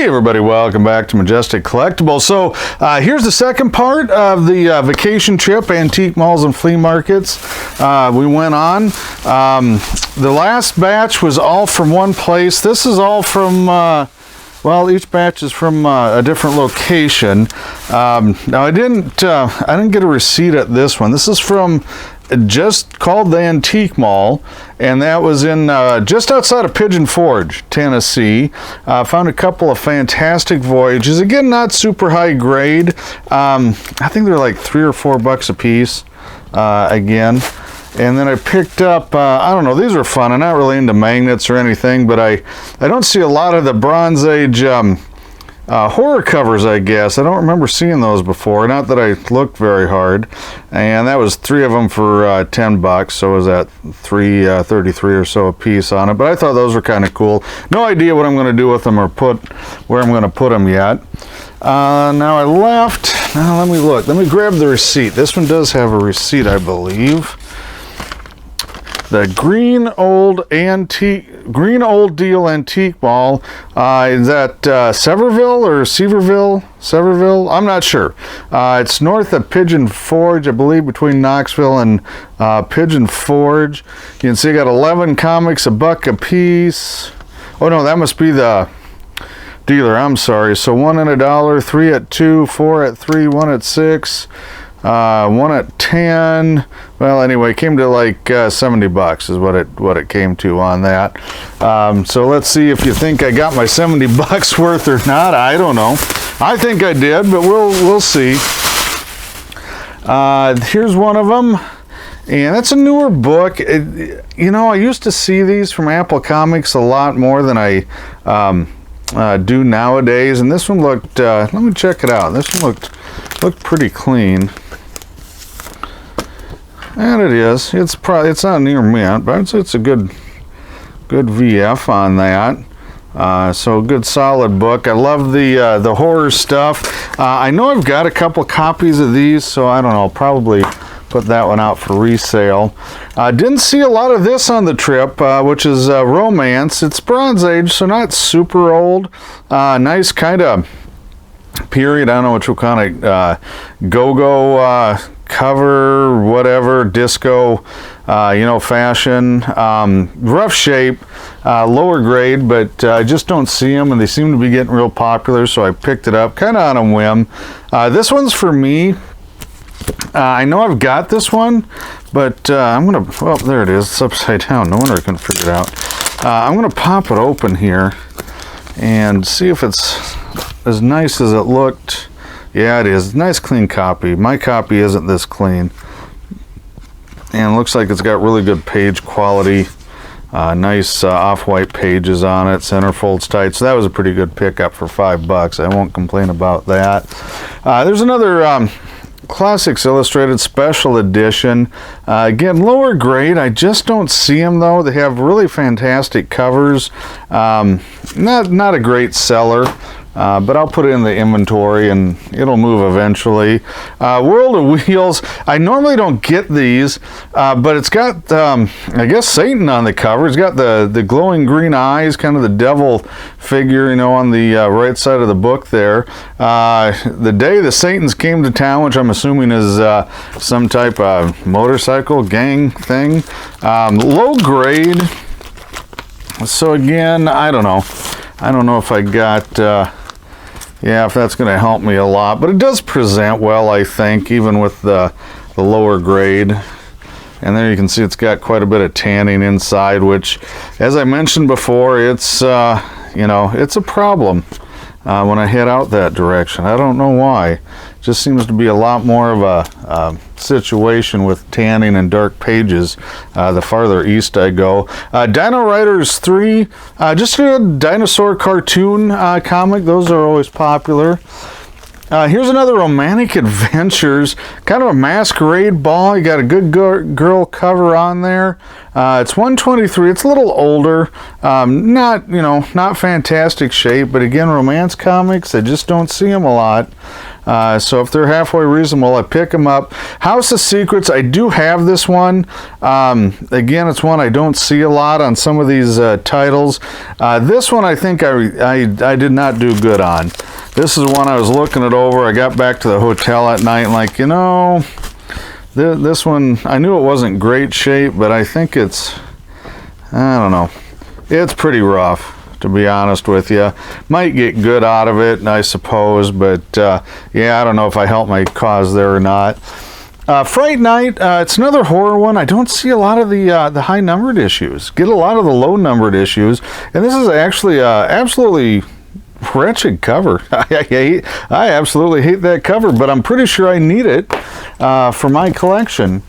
Hey everybody, welcome back to Majestic Collectibles. So here's the second part of the vacation trip, antique malls and flea markets we went on. The last batch was all from one place. This is all from, well, each batch is from a different location. Now I didn't get a receipt at this one. This is from just called the Antique Mall, and that was in just outside of Pigeon Forge, Tennessee. Found a couple of fantastic voyages. Again, not super high grade. I think they're like $3 or $4 a piece. Again, and then I picked up, I don't know, these were fun. I'm not really into magnets or anything, but I don't see a lot of the Bronze Age horror covers, I guess. I don't remember seeing those before. Not that I looked very hard. And that was 3 of them for $10. So was that $3.33 or so a piece on it. But I thought those were kind of cool. No idea what I'm going to do with them or where I'm going to put them yet. Now I left. Now let me look. Let me grab the receipt. This one does have a receipt, I believe. The Green Old Deal Antique Mall. Is that Severville or Severville? Severville? I'm not sure. It's north of Pigeon Forge, I believe, between Knoxville and Pigeon Forge. You can see I got 11 comics, $1 a piece. Oh no, that must be the dealer. I'm sorry. So 1 at $1, 3 at $2, 4 at $3, 1 at $6. 1 at 10. Well, anyway, it came to like $70 is what it came to on that. So let's see if you think I got my $70 worth or not. I don't know. I think I did, but we'll see. Here's one of them, and that's a newer book. You know, I used to see these from Apple Comics a lot more than I do nowadays, and this one looked. Let me check it out. This one looked pretty clean. And it is. It's not near mint, but it's a good VF on that. So good solid book. I love the horror stuff. I know I've got a couple copies of these, so I don't know. I'll probably put that one out for resale. Didn't see a lot of this on the trip, which is romance. It's Bronze Age, so not super old. Nice kind of period. I don't know what you'll kind of go-go cover, whatever, disco, fashion. Rough shape, lower grade, but I just don't see them, and they seem to be getting real popular, so I picked it up kind of on a whim. This one's for me. I know I've got this one, but I'm gonna, well, there it is. It's upside down. No wonder I couldn't figure it out. I'm gonna pop it open here and see if it's as nice as it looked. Yeah, it is. Nice clean copy. My copy isn't this clean. And it looks like it's got really good page quality. Nice off-white pages on it. Centerfold's tight. So that was a pretty good pickup for $5. I won't complain about that. There's another Classics Illustrated Special Edition. Again, lower grade. I just don't see them though. They have really fantastic covers. Not a great seller. But I'll put it in the inventory and it'll move eventually. World of Wheels. I normally don't get these, but it's got, I guess, Satan on the cover. It's got the glowing green eyes, kind of the devil figure, on the right side of the book there. The day the Satans came to town, which I'm assuming is some type of motorcycle gang thing. Low grade. So again, I don't know. I don't know if I got... yeah, if that's going to help me a lot. But it does present well, I think, even with the lower grade. And there you can see it's got quite a bit of tanning inside, which, as I mentioned before, it's, it's a problem when I head out that direction. I don't know why. Just seems to be a lot more of a situation with tanning and dark pages the farther east I go. Dino Riders 3, just a dinosaur cartoon comic. Those are always popular. Here's another Romantic Adventures, kind of a masquerade ball. You got a good girl cover on there. It's 123. It's a little older. Not, you know, not fantastic shape, but again, romance comics, I just don't see them a lot. So if they're halfway reasonable, I pick them up. House of Secrets, I do have this one. Again, it's one I don't see a lot on some of these titles. This one I think I did not do good on. This is one I was looking it over. I got back to the hotel at night and like, you know, this one, I knew it wasn't great shape, but I think it's, I don't know, it's pretty rough, to be honest with you. Might get good out of it, I suppose, but yeah, I don't know if I helped my cause there or not. Fright Night, it's another horror one. I don't see a lot of the high numbered issues. Get a lot of the low numbered issues, and this is actually absolutely wretched cover. I absolutely hate that cover, but I'm pretty sure I need it for my collection.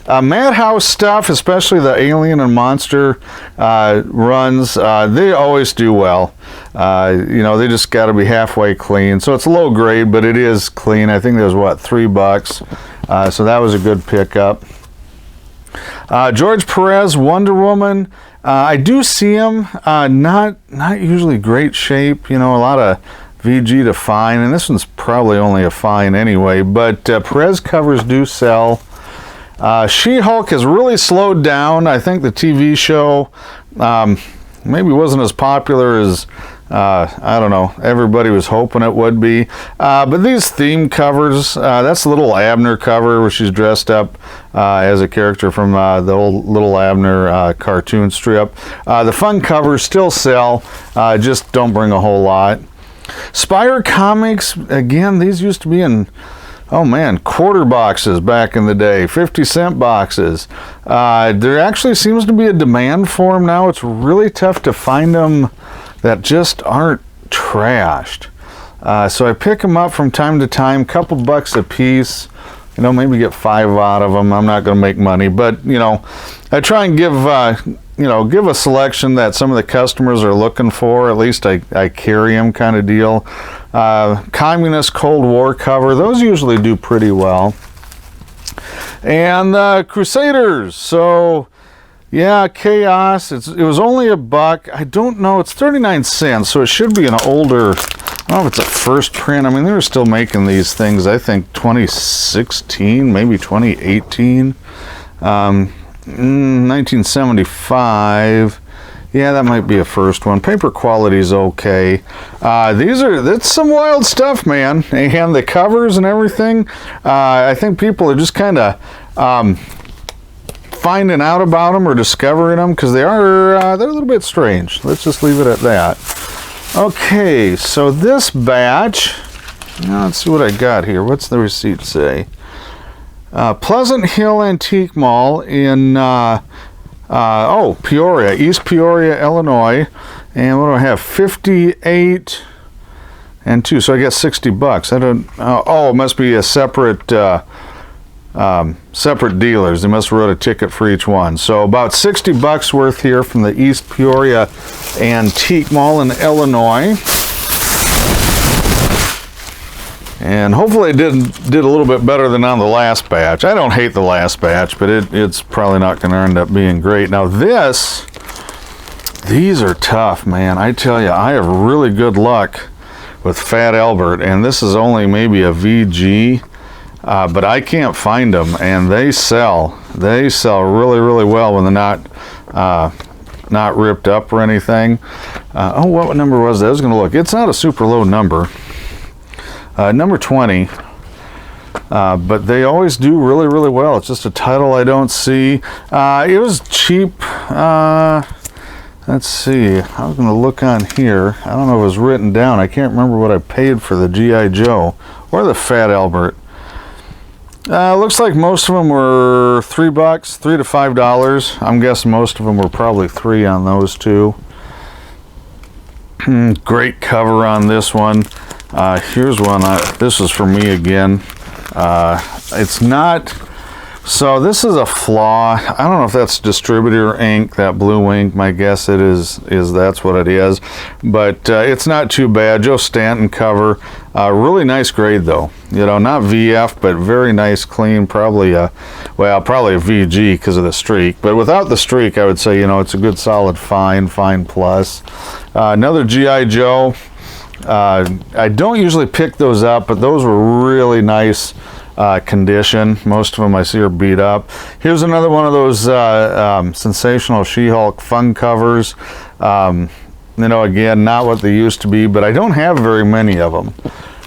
Madhouse stuff, especially the Alien and Monster runs, they always do well. You know, they just got to be halfway clean. So it's low grade, but it is clean. I think there's, what, $3. So that was a good pickup. George Perez, Wonder Woman. I do see him, not usually great shape. You know, a lot of VG to fine, and this one's probably only a fine anyway. But Perez covers do sell. She-Hulk has really slowed down. I think the TV show maybe wasn't as popular as I don't know, everybody was hoping it would be. But these theme covers, that's a Little Abner cover where she's dressed up as a character from the old Little Abner cartoon strip. The fun covers still sell, just don't bring a whole lot. Spire Comics, again, these used to be in, oh man, quarter boxes back in the day, 50-cent boxes. There actually seems to be a demand for them now. It's really tough to find them that just aren't trashed. So I pick them up from time to time, couple bucks a piece. You know, maybe get 5 out of them. I'm not going to make money, but you know, I try and give you know, give a selection that some of the customers are looking for. At least I carry them, kind of deal. Communist Cold War cover, those usually do pretty well. And Crusaders, so yeah, Chaos, it was only $1. I don't know, it's 39 cents, so it should be an older, I don't know if it's a first print. I mean, they were still making these things, I think 2016, maybe 2018, 1975. Yeah, that might be a first one. Paper quality is okay. That's some wild stuff, man. And the covers and everything, I think people are just kind of finding out about them or discovering them because they're a little bit strange. Let's just leave it at that. Okay, so this batch, now let's see what I got here. What's the receipt say? Pleasant Hill Antique Mall in Peoria, East Peoria, Illinois. And what do I have? 58 and 2, so I got $60. I don't. It must be a separate separate dealers. They must have wrote a ticket for each one. So about $60 worth here from the East Peoria Antique Mall in Illinois. And hopefully it did a little bit better than on the last batch. I don't hate the last batch, but it's probably not going to end up being great. Now these are tough, man. I tell you, I have really good luck with Fat Albert, and this is only maybe a VG, but I can't find them, and they sell. They sell really, really well when they're not ripped up or anything. What number was that? I was going to look. It's not a super low number. Number 20, but they always do really, really well. It's just a title I don't see. It was cheap. Let's see. I was going to look on here. I don't know if it was written down. I can't remember what I paid for the G.I. Joe or the Fat Albert. Looks like most of them were $3, $3 to $5. I'm guessing most of them were probably $3 on those two. Great cover on this one. Here's one. This is for me again. It's not So this is a Flaw. I don't know if that's distributor ink, that blue ink. My guess it is that's what it is. But it's not too bad. Joe Stanton cover. Really nice grade though. You know, not VF, but very nice, clean. Probably probably a VG because of the streak. But without the streak, I would say, you know, it's a good solid fine plus. Another G.I. Joe. I don't usually pick those up, but those were really nice condition. Most of them I see are beat up. Here's another one of those sensational She-Hulk fun covers. You know, again, not what they used to be, but I don't have very many of them.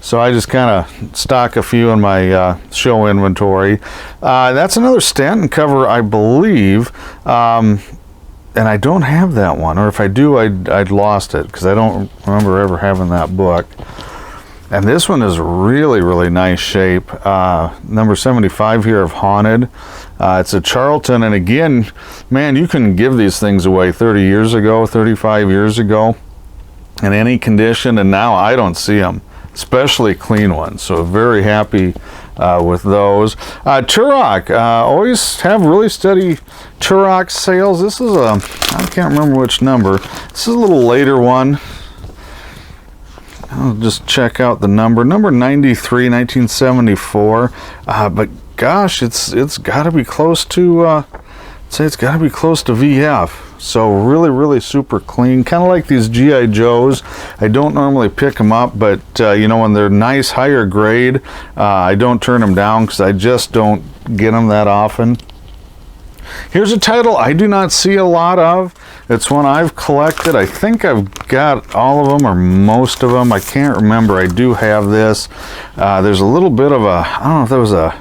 So I just kind of stock a few in my show inventory. That's another Stanton cover, I believe. And I don't have that one, or if I do, I'd lost it because I don't remember ever having that book. And this one is really, really nice shape. Number 75 here of Haunted. It's a Charlton, and again, man, you can give these things away 30 years ago, 35 years ago, in any condition, and now I don't see them, especially clean ones. So very happy with those. Turok, always have really steady Turok sales. This is I can't remember which number. This is a little later one. I'll just check out the number. Number 93, 1974. But gosh, it's got to be close to, I'd say it's got to be close to VF. So really, really super clean. Kind of like these G.I. Joes. I don't normally pick them up, but you know, when they're nice, higher grade, I don't turn them down because I just don't get them that often. Here's a title I do not see a lot of. It's one I've collected. I think I've got all of them or most of them. I can't remember. I do have this. There's a little bit of a, I don't know if that was a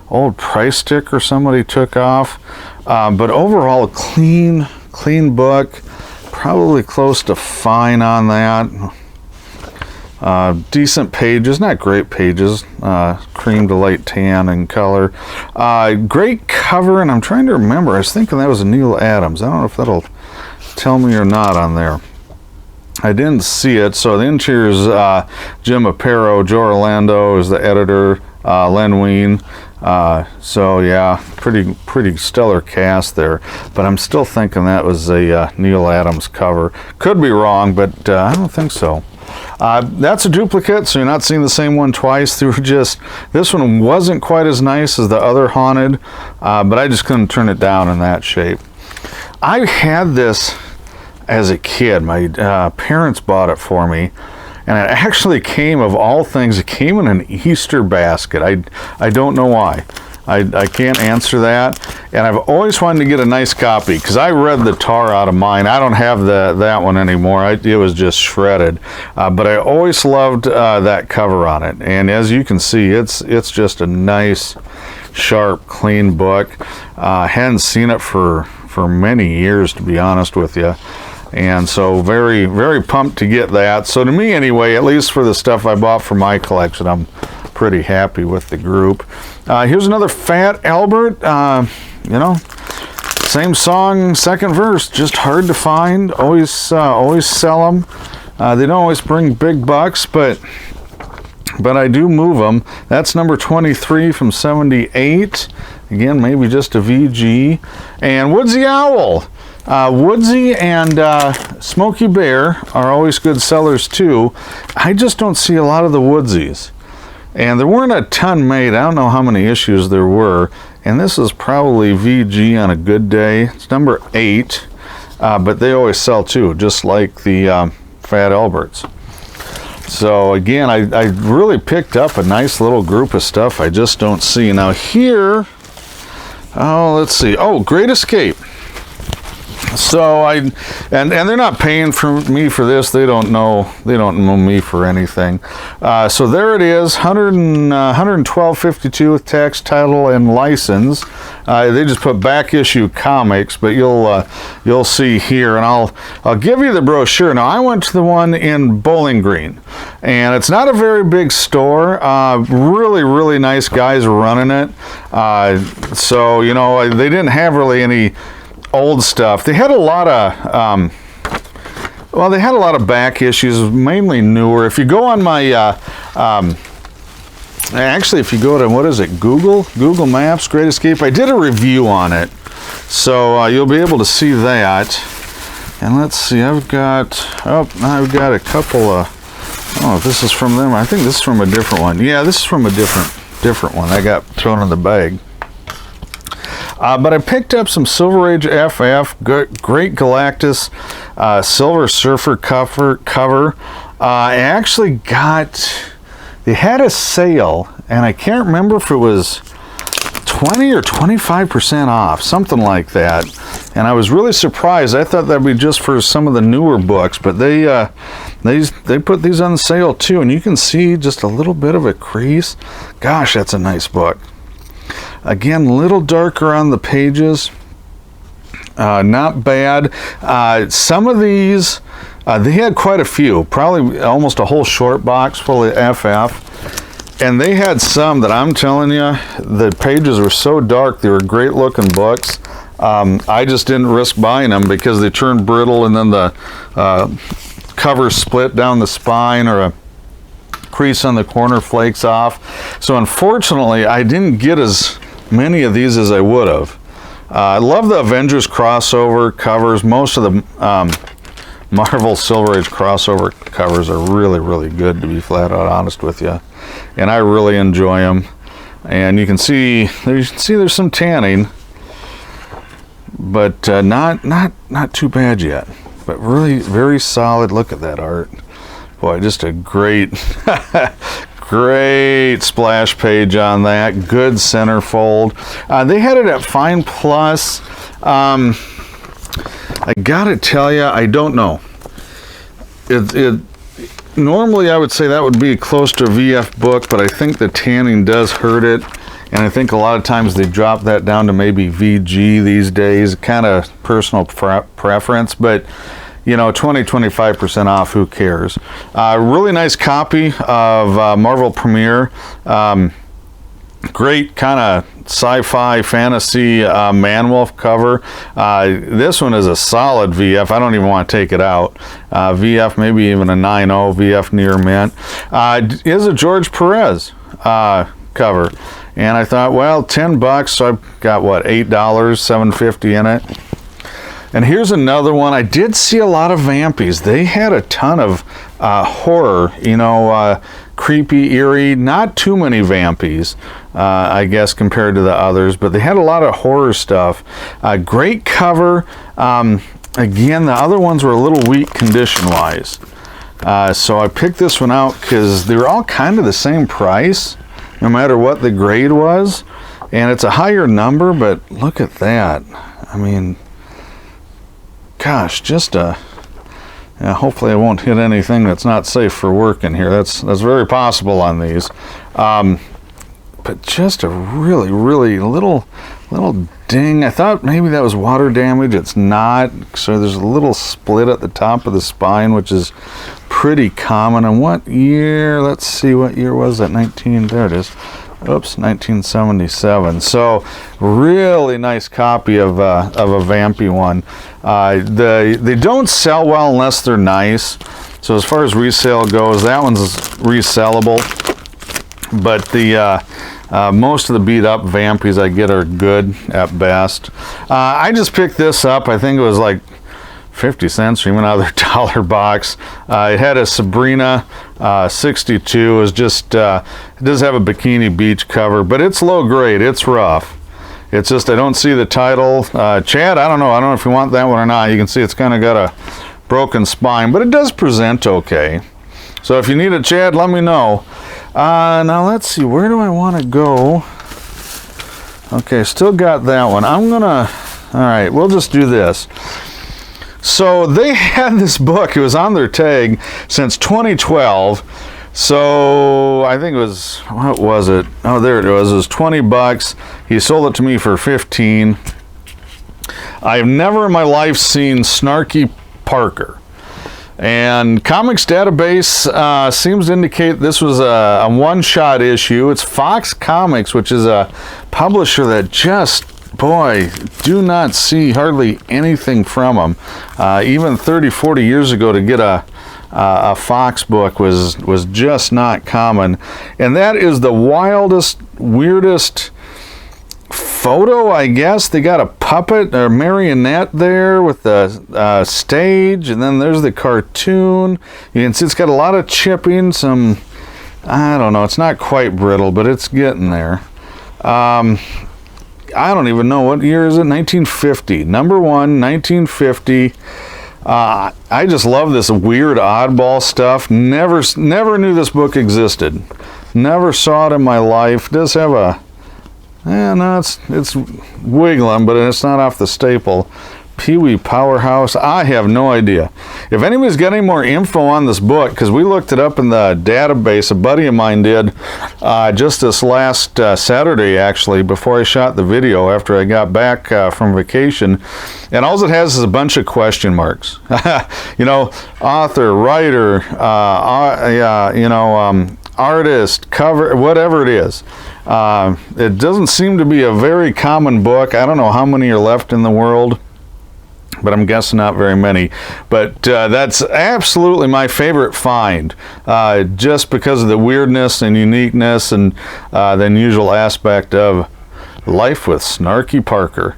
old price sticker somebody took off. But overall, a clean book. Probably close to fine on that. Decent pages, not great pages, cream to light tan in color. Great cover, and I'm trying to remember, I was thinking that was a Neil Adams. I don't know if that'll tell me or not on there. I didn't see it. So the interior is Jim Aparo, Joe Orlando is the editor, Len Wein. So yeah, pretty stellar cast there, but I'm still thinking that was a Neil Adams cover. Could be wrong, but I don't think so. That's a duplicate, so you're not seeing the same one twice. This one wasn't quite as nice as the other Haunted, but I just couldn't turn it down in that shape. I had this as a kid. My parents bought it for me, and it actually came, of all things, it came in an Easter basket. I don't know why. I can't answer that. And I've always wanted to get a nice copy because I read the tar out of mine. I don't have that one anymore. It was just shredded. But I always loved that cover on it. And as you can see, it's just a nice, sharp, clean book. Hadn't seen it for many years, to be honest with you. And so very, very pumped to get that. So to me anyway, at least for the stuff I bought for my collection, I'm pretty happy with the group. Here's another Fat Albert. You know, same song, second verse, just hard to find. Always sell them. They don't always bring big bucks, but I do move them. That's number 23 from 78. Again, maybe just a VG. And Woodsy Owl. Woodsy and Smokey Bear are always good sellers too. I just don't see a lot of the Woodsies. And there weren't a ton made. I don't know how many issues there were. And this is probably VG on a good day. It's number 8. But they always sell too, just like the Fat Alberts. So again, I really picked up a nice little group of stuff I just don't see. Now here, let's see. Oh, Great Escape. So and they're not paying for me for this. They don't know me for anything. So there it is, $112.52 with tax, title, and license. They just put back issue comics, but you'll see here, and I'll give you the brochure. Now I went to the one in Bowling Green, and it's not a very big store. Really nice guys running it. So you know, they didn't have really any old stuff. They had a lot of they had a lot of back issues, mainly newer. If you go on my Actually, if you go to, what is it, Google Maps, Great Escape, I did a review on it. So you'll be able to see that. And let's see, I've got a couple of, oh, if this is from them. I think this is from a different one. Yeah, this is from a different one. I got thrown in the bag. But I picked up some Silver Age FF, Great Galactus, Silver Surfer cover. I actually got, they had a sale, and I can't remember if it was 20 or 25% off, something like that. And I was really surprised. I thought that'd be just for some of the newer books, but they put these on sale too, and you can see just a little bit of a crease. Gosh, that's a nice book. Again, a little darker on the pages. Not bad. Some of these, they had quite a few, probably almost a whole short box full of FF. And they had some that I'm telling you, the pages were so dark, they were great looking books. I just didn't risk buying them because they turned brittle, and then the cover split down the spine, or a crease on the corner flakes off. So unfortunately, I didn't get as many of these as I would have. I love the Avengers crossover covers. Most of the Marvel Silver Age crossover covers are really, really good, to be flat out honest with you. And I really enjoy them. And you can see there's some tanning, but not too bad yet. But really very solid. Look at that art. Boy, just a great great splash page on that. Good centerfold. They had it at Fine Plus. I gotta tell you, I don't know. Normally I would say that would be close to a VF book, but I think the tanning does hurt it, and I think a lot of times they drop that down to maybe VG these days. Kind of personal preference, but you know, 20-25% off, who cares? Really nice copy of Marvel Premiere. Great kind of sci-fi fantasy Man-Wolf cover. This one is a solid VF. I don't even want to take it out. VF, maybe even a 9.0 VF near mint. Is a George Perez cover. And I thought, well, $10, so I've got, what, $8, $7.50 in it. And here's another one. I did see a lot of vampies. They had a ton of horror, you know, creepy, eerie, not too many vampies, I guess, compared to the others, but they had a lot of horror stuff. Great cover. Again, the other ones were a little weak condition-wise. So I picked this one out because they were all kind of the same price, no matter what the grade was. And it's a higher number, but look at that. I mean, gosh, just a... Yeah, hopefully I won't hit anything that's not safe for work in here. That's very possible on these. But just a really, really little ding. I thought maybe that was water damage. It's not. So there's a little split at the top of the spine, which is pretty common. And what year? Let's see, what year was that? There it is. Oops, 1977. So really nice copy of a vampy one. They don't sell well unless they're nice. So as far as resale goes, that one's resellable. But the most of the beat up vampies I get are good at best. I just picked this up. I think it was like 50 cents, or even out of their dollar box. It had a Sabrina 62. It was just, it does have a Bikini Beach cover, but it's low grade. It's rough. It's just, I don't see the title. Chad, I don't know if you want that one or not. You can see it's kind of got a broken spine, but it does present okay. So if you need it, Chad, let me know. Now let's see, where do I want to go? Okay, still got that one. All right, we'll just do this. So they had this book, it was on their tag since 2012. So I think it was, what was it? Oh, there it was. It was $20. He sold it to me for 15. I've never in my life seen Snarky Parker. And Comics Database seems to indicate this was a one-shot issue. It's Fox Comics, which is a publisher that just, boy, do not see hardly anything from them. Even 30, 40 years ago, to get a a Fox book was just not common. And that is the wildest, weirdest photo, I guess. They got a puppet or marionette there with the stage, and then there's the cartoon. You can see it's got a lot of chipping, some, I don't know, it's not quite brittle, but it's getting there. I don't even know, what year is it? 1950. Number one, 1950. I just love this weird oddball stuff. Never knew this book existed. Never saw it in my life. Does have a, no, it's wiggling, but it's not off the staple. Pee-wee Powerhouse. I have no idea. If anybody's got any more info on this book, because we looked it up in the database, a buddy of mine did just this last Saturday, actually, before I shot the video after I got back from vacation, and all it has is a bunch of question marks. You know, author, writer, artist, cover, whatever it is. It doesn't seem to be a very common book. I don't know how many are left in the world, but I'm guessing not very many. But that's absolutely my favorite find, just because of the weirdness and uniqueness and the unusual aspect of life with Snarky Parker.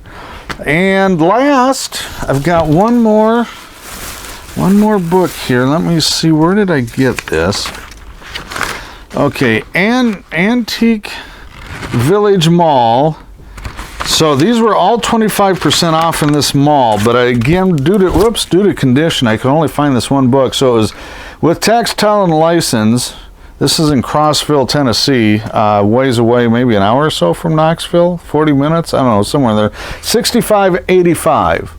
And last, I've got one more book here. Let me see, where did I get this? Okay, Antique Village Mall. So these were all 25% off in this mall, but again, due to condition, I could only find this one book. So it was with tax, title, and license. This is in Crossville, Tennessee, ways away, maybe an hour or so from Knoxville, 40 minutes, I don't know, somewhere there. $65.85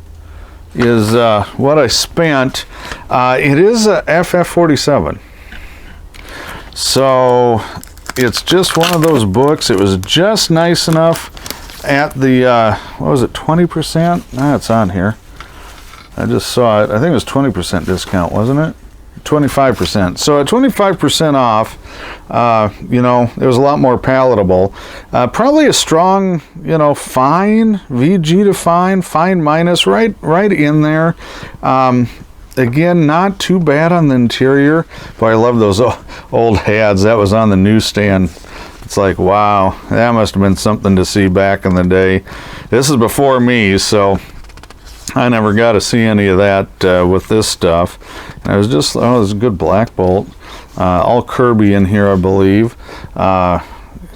is what I spent. It is a FF47. So it's just one of those books. It was just nice enough at the, what was it, 20%? Ah, it's on here. I just saw it. I think it was 20% discount, wasn't it? 25%. So at 25% off, you know, it was a lot more palatable. Probably a strong, you know, fine, VG to fine minus, right in there. Again, not too bad on the interior, but I love those old ads. That was on the newsstand. It's like, wow, that must have been something to see back in the day. This is before me, so I never got to see any of that with this stuff. And I was just, oh, there's a good Black Bolt. All Kirby in here, I believe.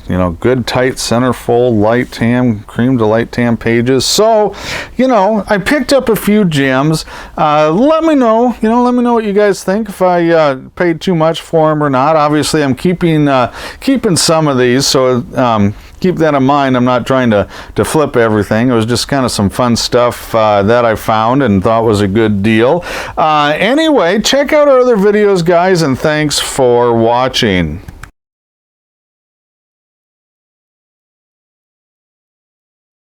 You know, good tight centerfold, light tan, cream to light tan pages. So, you know, I picked up a few gems. Let me know, you know, let me know what you guys think, if I paid too much for them or not. Obviously, I'm keeping some of these, so keep that in mind. I'm not trying to flip everything. It was just kind of some fun stuff that I found and thought was a good deal. Anyway, check out our other videos, guys, and thanks for watching.